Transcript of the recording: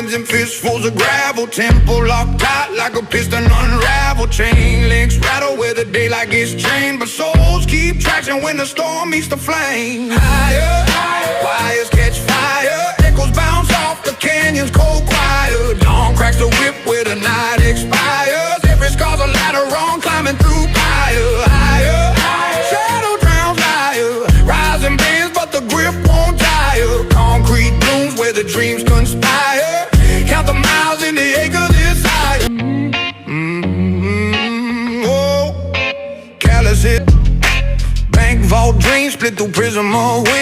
diamonds and fistfuls of gravel. Temple locked tight like a piston unraveled. Chain links rattle where the daylight gets chained, but souls keep traction when the storm meets the flame. Higher, higher, wires catch fire. Echoes bounce off the canyon's cold choir. Dawn cracks the whip where the night expires. Every scar's a ladder wrong, climbing through fire. Higher, higher, shadow drowns liar. Rising bends, but the grip won't tire. Concrete blooms where the dreams conspire. Count the miles in the acres inside. Oh, callous hit. Bank vault dreams split through prism of wind.